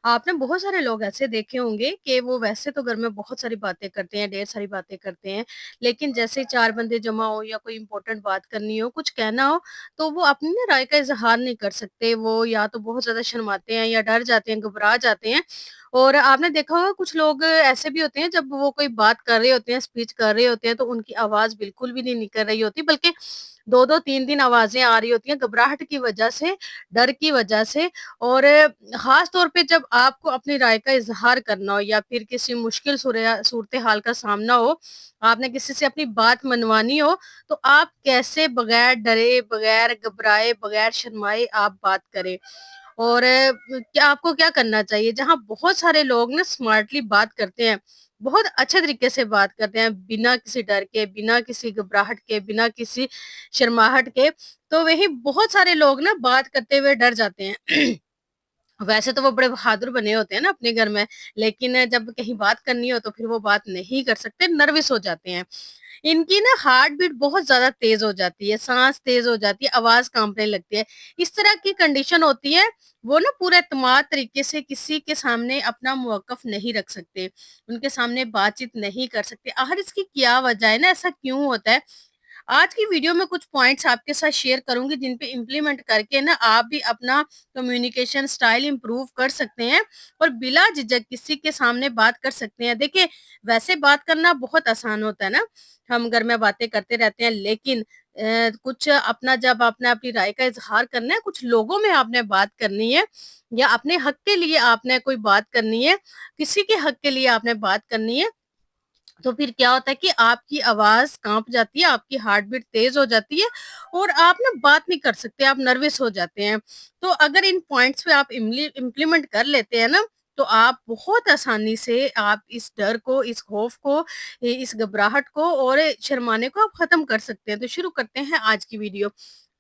आपने बहुत सारे लोग ऐसे देखे होंगे कि वो वैसे तो घर में बहुत सारी बातें करते हैं, ढेर सारी बातें करते हैं, लेकिन जैसे ही 4 बंदे जमा हो या कोई इम्पोर्टेंट बात करनी हो, कुछ कहना हो, तो वो अपनी ना राय का इज़हार नहीं कर सकते। वो या तो बहुत ज़्यादा शर्माते हैं या डर जाते हैं, घबरा जाते हैं। और आपने देखा होगा कुछ लोग ऐसे भी होते हैं जब वो कोई बात कर रहे होते हैं, स्पीच कर रहे होते हैं, तो उनकी आवाज़ बिल्कुल भी नहीं निकल रही होती, बल्कि 2-2 3-3 आवाज़ें आ रही होती हैं घबराहट की वजह से, डर की वजह से। और ख़ास तौर पे जब आपको अपनी राय का इज़हार करना हो या फिर किसी मुश्किल सूरत-ए-हाल का सामना हो, आपने किसी से अपनी बात मनवानी हो, तो आप कैसे बगैर डरे, बगैर घबराए, बगैर शर्माए आप बात करें। और क्या आपको क्या करना चाहिए? जहाँ बहुत सारे लोग ना स्मार्टली बात करते हैं, बहुत अच्छे तरीके से बात करते हैं, बिना किसी डर के, बिना किसी घबराहट के, बिना किसी शर्माहट के, तो वहीं बहुत सारे लोग ना बात करते हुए डर जाते हैं। वैसे तो वो बड़े बहादुर बने होते हैं ना अपने घर में, लेकिन जब कहीं बात करनी हो तो फिर वो बात नहीं कर सकते, नर्वस हो जाते हैं। इनकी ना हार्ट बीट बहुत ज़्यादा तेज़ हो जाती है, साँस तेज़ हो जाती है, आवाज़ काँपने लगती है। इस तरह की कंडीशन होती है, वो ना पूरे एतमाद तरीके से किसी के सामने अपना मौक़िफ़ नहीं रख सकते, उनके सामने बातचीत नहीं कर सकते। आखिर इसकी क्या वजह है ना, ऐसा क्यों होता है? आज की वीडियो में कुछ पॉइंट्स आपके साथ शेयर करूँगी जिन पे इम्प्लीमेंट करके ना आप भी अपना कम्युनिकेशन स्टाइल इम्प्रूव कर सकते हैं और बिला झिझक किसी के सामने बात कर सकते हैं। देखिए, वैसे बात करना बहुत आसान होता है ना, हम घर में बातें करते रहते हैं, लेकिन कुछ अपना जब आपने अपनी राय का इज़हार करना है, कुछ लोगों में आपने बात करनी है या अपने हक के लिए आपने कोई बात करनी है, किसी के हक के लिए आपने बात करनी है, तो फिर क्या होता है कि आपकी आवाज़ काँप जाती है, आपकी हार्ट बीट तेज़ हो जाती है और आप ना बात नहीं कर सकते, आप नर्वस हो जाते हैं। तो अगर इन पॉइंट्स पे आप इम्प्लीमेंट कर लेते हैं ना, तो आप बहुत आसानी से आप इस डर को, इस खौफ को, इस घबराहट को और शर्माने को आप ख़त्म कर सकते हैं। तो शुरू करते हैं आज की वीडियो।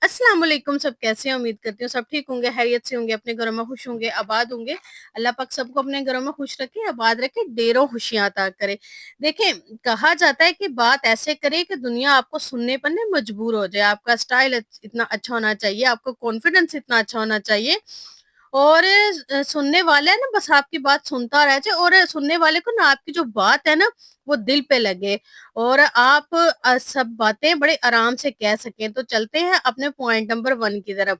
अस्सलाम वालेकुम, सब कैसे हैं? उम्मीद करती हूँ सब ठीक होंगे, खैरियत से होंगे, अपने घरों में खुश होंगे, आबाद होंगे। अल्लाह पाक सबको अपने घरों में खुश रखे, आबाद रखे, ढेरों खुशियाँ अता करे। देखें, कहा जाता है कि बात ऐसे करें कि दुनिया आपको सुनने पर ना मजबूर हो जाए। आपका स्टाइल इतना अच्छा होना चाहिए, आपको कॉन्फिडेंस इतना अच्छा होना चाहिए और सुनने वाला है ना बस आपकी बात सुनता रह जाए और सुनने वाले को ना आपकी जो बात है ना वो दिल पे लगे और आप सब बातें बड़े आराम से कह सकें। तो चलते हैं अपने पॉइंट नंबर 1 की तरफ।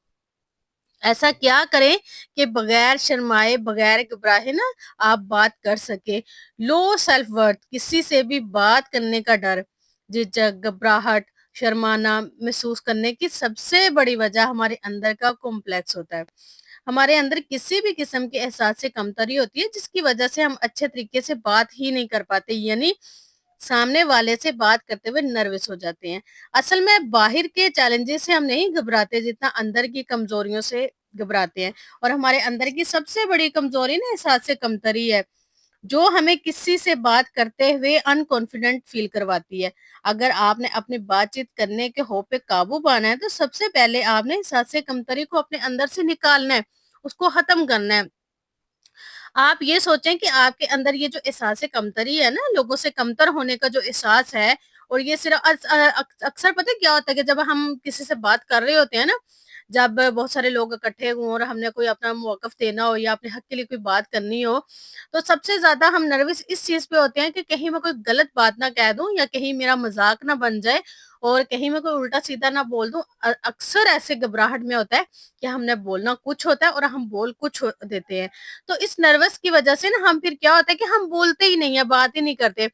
ऐसा क्या करें कि बगैर शर्माए, बगैर घबराए ना आप बात कर सकें। लो सेल्फ वर्थ, किसी से भी बात करने का डर, झिझक, घबराहट, शर्माना महसूस करने की सबसे बड़ी वजह हमारे अंदर का कॉम्प्लेक्स होता है। हमारे अंदर किसी भी किस्म के एहसास से कमतरी होती है जिसकी वजह से हम अच्छे तरीके से बात ही नहीं कर पाते, यानी सामने वाले से बात करते हुए नर्वस हो जाते हैं। असल में बाहर के चैलेंजेस से हम नहीं घबराते जितना अंदर की कमजोरियों से घबराते हैं और हमारे अंदर की सबसे बड़ी कमजोरी ना एहसास से कमतरी है, जो हमें किसी से बात करते हुए अनकॉन्फिडेंट फील करवाती है। अगर आपने अपनी बातचीत करने के होप पे काबू पाना है तो सबसे पहले आपने एहसास से कमतरी को अपने अंदर से निकालना है, उसको खत्म करना है। आप ये सोचें कि आपके अंदर ये जो एहसास कमतरी है ना, लोगों से कमतर होने का जो एहसास है और ये सिर्फ़ अक्सर पता है क्या होता है कि जब हम किसी से बात कर रहे होते हैं ना, जब बहुत सारे लोग इकट्ठे हों और हमने कोई अपना मौक़िफ़ देना हो या अपने हक़ के लिए कोई बात करनी हो, तो सबसे ज़्यादा हम नर्वस इस चीज़ पे होते हैं कि कहीं मैं कोई गलत बात ना कह दूँ या कहीं मेरा मज़ाक ना बन जाए और कहीं मैं कोई उल्टा-सीधा ना बोल दूँ। अक्सर ऐसे घबराहट में होता है कि हमने बोलना कुछ होता है और हम बोल कुछ देते हैं। तो इस नर्वस की वजह से ना हम फिर क्या होता है कि हम बोलते ही नहीं है, बात ही नहीं करते।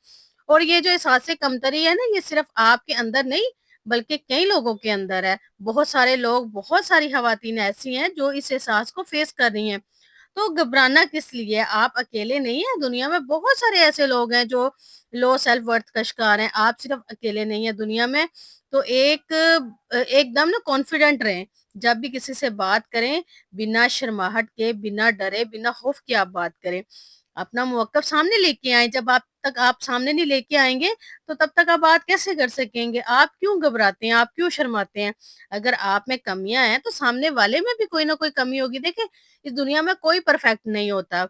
और ये जो एहसास कमतरी है ना, ये सिर्फ आपके अंदर नहीं बल्कि कई लोगों के अंदर है। बहुत सारे लोग, बहुत सारी खवातीन ऐसी हैं जो इस एहसास को फेस कर रही हैं। तो घबराना किस लिए है? आप अकेले नहीं हैं, दुनिया में बहुत सारे ऐसे लोग हैं जो लो सेल्फ वर्थ का शिकार हैं। आप सिर्फ अकेले नहीं हैं दुनिया में। तो एकदम ना कॉन्फिडेंट रहें। जब भी किसी से बात करें, बिना शर्माहट के, बिना डरे, बिना खौफ के आप बात करें। अपना मौक़िफ़ सामने लेके आएँ, जब आप सामने नहीं लेके आएँगे, तो तब तक आप बात कैसे कर सकेंगे? आप क्यों घबराते हैं? आप क्यों शर्माते हैं? अगर आप में कमियाँ हैं, तो सामने वाले में भी कोई ना कोई कमी होगी। देखिए, इस दुनिया में कोई परफेक्ट नहीं होता।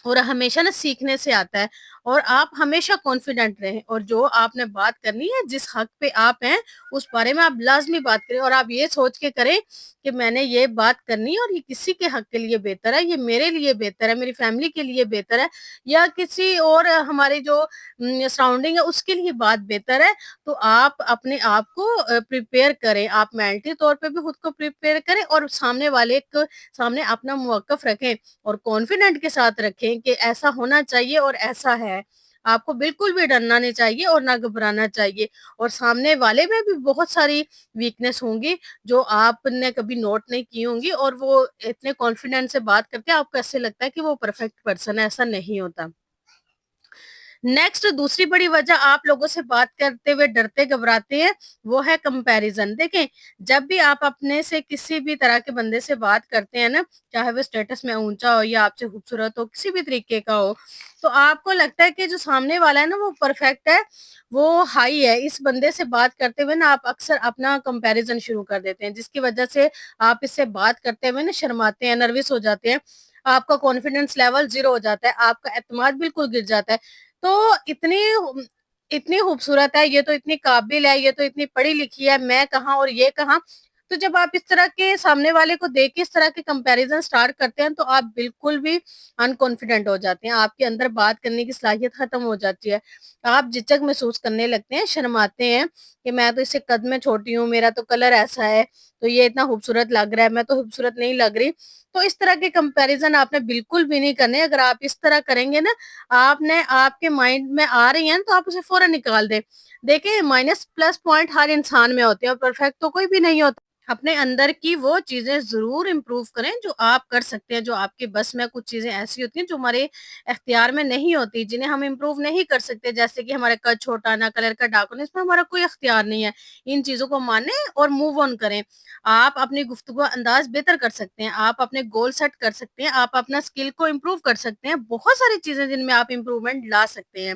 اور ہمیشہ نا سیکھنے سے آتا ہے، اور آپ ہمیشہ کانفیڈنٹ رہیں، اور جو آپ نے بات کرنی ہے، جس حق پہ آپ ہیں اس بارے میں آپ لازمی بات کریں، اور آپ یہ سوچ کے کریں کہ میں نے یہ بات کرنی ہے اور یہ کسی کے حق کے لیے بہتر ہے، یہ میرے لیے بہتر ہے، میری فیملی کے لیے بہتر ہے، یا کسی اور ہمارے جو سراؤنڈنگ ہے اس کے لیے بات بہتر ہے۔ تو آپ اپنے آپ کو پریپیئر کریں، آپ مینٹلی طور پہ بھی خود کو پریپیئر کریں، اور سامنے والے کو سامنے اپنا موقف رکھیں، اور کانفیڈنٹ کے ساتھ رکھیں کہ ایسا ہونا چاہیے اور ایسا ہے۔ آپ کو بالکل بھی ڈرنا نہیں چاہیے اور نہ گھبرانا چاہیے، اور سامنے والے میں بھی بہت ساری ویکنیس ہوں گی جو آپ نے کبھی نوٹ نہیں کی ہوں گی، اور وہ اتنے کانفیڈنٹ سے بات کرتے ہیں آپ کو ایسے لگتا ہے کہ وہ پرفیکٹ پرسن ہے، ایسا نہیں ہوتا۔ نیکسٹ دوسری بڑی وجہ آپ لوگوں سے بات کرتے ہوئے ڈرتے گھبراتے ہیں، وہ ہے کمپیریزن۔ دیکھیں، جب بھی آپ اپنے سے کسی بھی طرح کے بندے سے بات کرتے ہیں نا، چاہے وہ اسٹیٹس میں اونچا ہو یا آپ سے خوبصورت ہو، کسی بھی طریقے کا ہو، تو آپ کو لگتا ہے کہ جو سامنے والا ہے نا وہ پرفیکٹ ہے، وہ ہائی ہے۔ اس بندے سے بات کرتے ہوئے نا آپ اکثر اپنا کمپیریزن شروع کر دیتے ہیں، جس کی وجہ سے آپ اس سے بات کرتے ہوئے نا شرماتے ہیں، نروس ہو جاتے ہیں، آپ کا کانفیڈنس لیول زیرو ہو جاتا ہے، آپ کا اعتماد بالکل گر جاتا ہے۔ تو اتنی اتنی خوبصورت ہے، یہ تو اتنی قابل ہے، یہ تو اتنی پڑھی لکھی ہے، میں کہاں اور یہ کہاں۔ تو جب آپ اس طرح کے سامنے والے کو دیکھ کے اس طرح کے کمپیریزن سٹارٹ کرتے ہیں تو آپ بالکل بھی انکانفیڈنٹ ہو جاتے ہیں، آپ کے اندر بات کرنے کی صلاحیت ختم ہو جاتی ہے، آپ جھجک محسوس کرنے لگتے ہیں، شرماتے ہیں کہ میں تو اس سے قد میں چھوٹی ہوں، میرا تو کلر ایسا ہے، تو یہ اتنا خوبصورت لگ رہا ہے، میں تو خوبصورت نہیں لگ رہی۔ تو اس طرح کے کمپیریزن آپ نے بالکل بھی نہیں کرنے۔ اگر آپ اس طرح کریں گے نا، آپ نے آپ کے مائنڈ میں آ رہی ہیں تو آپ اسے فوراً نکال دیں۔ دیکھیں، مائنس پلس پوائنٹ ہر انسان میں ہوتے ہیں اور پرفیکٹ تو کوئی بھی نہیں ہوتا۔ اپنے اندر کی وہ چیزیں ضرور امپروو کریں جو آپ کر سکتے ہیں، جو آپ کے بس میں کچھ چیزیں ایسی ہوتی ہیں جو ہمارے اختیار میں نہیں ہوتی، جنہیں ہم امپروو نہیں کر سکتے، جیسے کہ ہمارا قد چھوٹا نہ، کلر کا ڈارک ہونا، اس میں ہمارا کوئی اختیار نہیں ہے۔ ان چیزوں کو مانیں اور موو آن کریں۔ آپ اپنی گفتگو انداز بہتر کر سکتے ہیں، آپ اپنے گول سیٹ کر سکتے ہیں، آپ اپنا اسکل کو امپروو کر سکتے ہیں، بہت ساری چیزیں جن میں آپ امپروومنٹ لا سکتے ہیں۔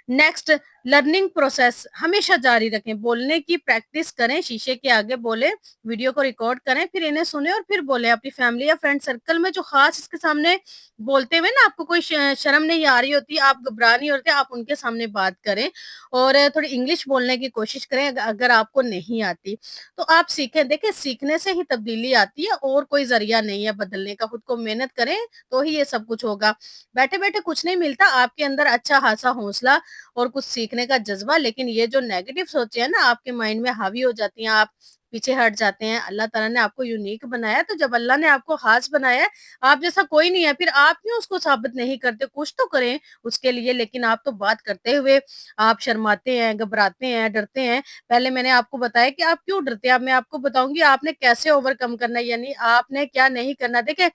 نیکسٹ، لرننگ پروسیس ہمیشہ جاری رکھیں، بولنے کی پریکٹس کریں، شیشے کے آگے بولیں، ویڈیو کو ریکارڈ کریں، پھر انہیں سنیں اور پھر بولیں۔ اپنی فیملی یا فرینڈ سرکل میں جو خاص اس کے سامنے بولتے ہوئے نا آپ کو کوئی شرم نہیں آ رہی ہوتی، آپ گھبرا نہیں ہوتے، آپ ان کے سامنے بات کریں، اور تھوڑی انگلش بولنے کی کوشش کریں اگر آپ کو نہیں آتی تو آپ سیکھیں۔ دیکھیں، سیکھنے سے ہی تبدیلی آتی ہے، اور کوئی ذریعہ نہیں ہے بدلنے کا، خود کو محنت کریں تو ہی یہ سب کچھ ہوگا۔ بیٹھے بیٹھے کچھ نہیں ملتا، آپ کے اندر اچھا خاصا حوصلہ اور کچھ سیکھنے کا جذبہ، لیکن یہ جو نیگیٹو سوچیں ہیں نا آپ کے مائنڈ میں حاوی ہو جاتی ہیں، آپ پیچھے ہٹ جاتے ہیں۔ اللہ تعالیٰ نے آپ کو یونیک بنایا ہے، تو جب اللہ نے آپ کو خاص بنایا ہے، آپ جیسا کوئی نہیں ہے، پھر آپ کیوں اس کو ثابت نہیں کرتے؟ کچھ تو کریں اس کے لیے۔ لیکن آپ تو بات کرتے ہوئے آپ شرماتے ہیں، گھبراتے ہیں، ڈرتے ہیں۔ پہلے میں نے آپ کو بتایا کہ آپ کیوں ڈرتے ہیں، اب میں آپ کو بتاؤں گی آپ نے کیسے اوور کم کرنا ہے، یعنی آپ نے کیا نہیں کرنا۔ دیکھیں،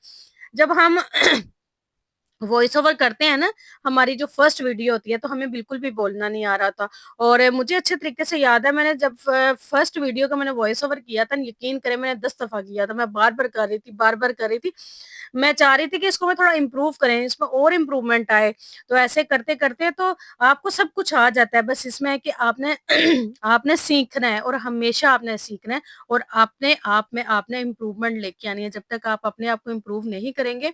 جب ہم وائس اوور کرتے ہیں نا، ہماری جو فرسٹ ویڈیو ہوتی ہے تو ہمیں بالکل بھی بولنا نہیں آ رہا تھا، اور مجھے اچھے طریقے سے یاد ہے، میں نے جب فرسٹ ویڈیو کا میں نے وائس اوور کیا تھا، یقین کریں میں نے 10 دفعہ کیا تھا، میں بار بار کر رہی تھی، بار بار کر رہی تھی۔ میں چاہ رہی تھی کہ اس کو میں تھوڑا امپروو کریں، اس میں اور امپروومنٹ آئے۔ تو ایسے کرتے کرتے تو آپ کو سب کچھ آ جاتا ہے، بس اس میں ہے کہ آپ نے آپ نے سیکھنا ہے، اور ہمیشہ آپ نے سیکھنا ہے، اور اپنے آپ میں آپ نے امپروومنٹ لے کے آنی ہے۔ جب تک آپ اپنے آپ کو امپروو نہیں کریں گے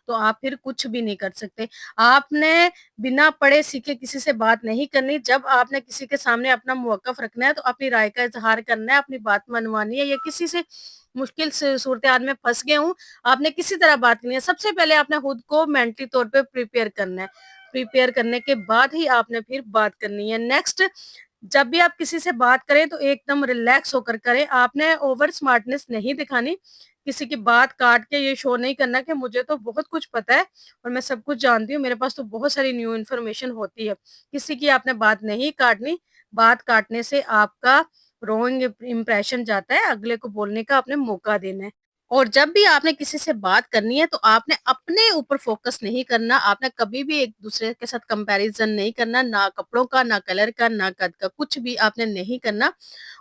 تو آپ پھر کچھ بھی نہیں کر سکتے۔ آپ نے بنا پڑھے سیکھے کسی سے بات نہیں کرنی۔ جب آپ نے کسی کے سامنے اپنا موقف رکھنا ہے تو اپنی رائے کا اظہار کرنا ہے، اپنی بات منوانی ہے، یا کسی سے مشکل سے صورتحال میں پھنس گئے ہوں، آپ نے کسی طرح بات کرنی ہے، سب سے پہلے آپ نے خود کو مینٹلی طور پہ پریپیئر کرنا ہے۔ پریپیئر کرنے کے بعد ہی آپ نے پھر بات کرنی ہے۔ نیکسٹ، جب بھی آپ کسی سے بات کریں تو ایک دم ریلیکس ہو کر کریں، آپ نے اوور سمارٹنس نہیں دکھانی، کسی کی بات کاٹ کے یہ شو نہیں کرنا کہ مجھے تو بہت کچھ پتا ہے اور میں سب کچھ جانتی ہوں، میرے پاس تو بہت ساری نیو انفارمیشن ہوتی ہے۔ کسی کی آپ نے بات نہیں کاٹنی، بات کاٹنے سے آپ کا رونگ امپریشن جاتا ہے، اگلے کو بولنے کا آپ نے موقع دینا ہے۔ اور جب بھی آپ نے کسی سے بات کرنی ہے تو آپ نے اپنے اوپر فوکس نہیں کرنا، آپ نے کبھی بھی ایک دوسرے کے ساتھ کمپیریزن نہیں کرنا، نہ کپڑوں کا، نہ کلر کا، نہ قد کا، کچھ بھی آپ نے نہیں کرنا،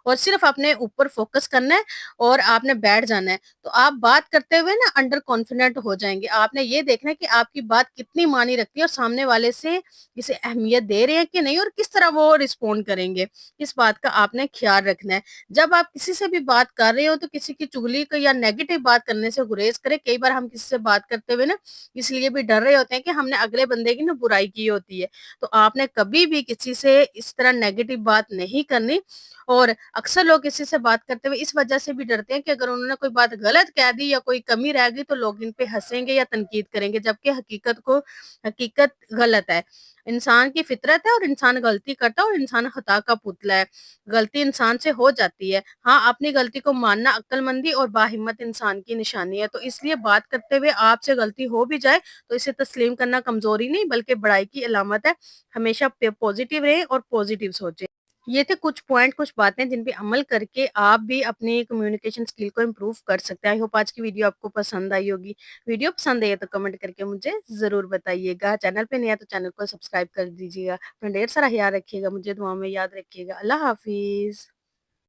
اور صرف اپنے اوپر فوکس کرنا ہے اور آپ نے بیٹھ جانا ہے۔ تو آپ بات کرتے ہوئے نا انڈر کانفیڈنٹ ہو جائیں گے، آپ نے یہ دیکھنا ہے کہ آپ کی بات کتنی معنی رکھتی ہے اور سامنے والے سے اسے اہمیت دے رہے ہیں کہ نہیں، اور کس طرح وہ رسپونڈ کریں گے، اس بات کا آپ نے خیال رکھنا ہے۔ جب آپ کسی سے بھی بات کر رہے ہو تو کسی کی چغلی کو یا نیگیٹو बात करने से गुरेज़ करें। कई बार हम किसी से बात करते हुए ना इसलिए भी डर रहे होते हैं कि हमने अगले बंदे की ना बुराई की होती है। तो आपने कभी भी किसी से इस तरह नेगेटिव बात नहीं करनी और अक्सर लोग किसी से बात करते हुए इस वजह से भी डरते हैं कि अगर उन्होंने कोई बात गलत कह दी या कोई कमी रह गई तो लोग इन पे हँसेंगे या तनकीद करेंगे, जबकि हकीकत गलत है। इंसान की फितरत है और इंसान गलती करता है और इंसान खता का पुतला है। गलती इंसान से हो जाती है। हाँ, अपनी गलती को मानना अक्लमंदी और बाहिम्मत इंसान की निशानी है। तो इसलिए बात करते हुए आपसे गलती हो भी जाए तो इसे तस्लीम करना कमज़ोरी नहीं बल्कि बड़ाई की अलामत है। हमेशा पॉज़िटिव रहें और पॉज़िटिव सोचें। ये थे कुछ पॉइंट, कुछ बातें जिन पे अमल करके आप भी अपनी कम्युनिकेशन स्किल को इम्प्रूव कर सकते हैं। आई होप आज की वीडियो आपको पसंद आई होगी। वीडियो पसंद आई है तो कमेंट करके मुझे ज़रूर बताइएगा। चैनल पे नया है तो चैनल को सब्सक्राइब कर दीजिएगा। अपना ढेर सारा ख़्याल रखिएगा, मुझे दुआ में याद रखिएगा। अल्लाह हाफ़िज़।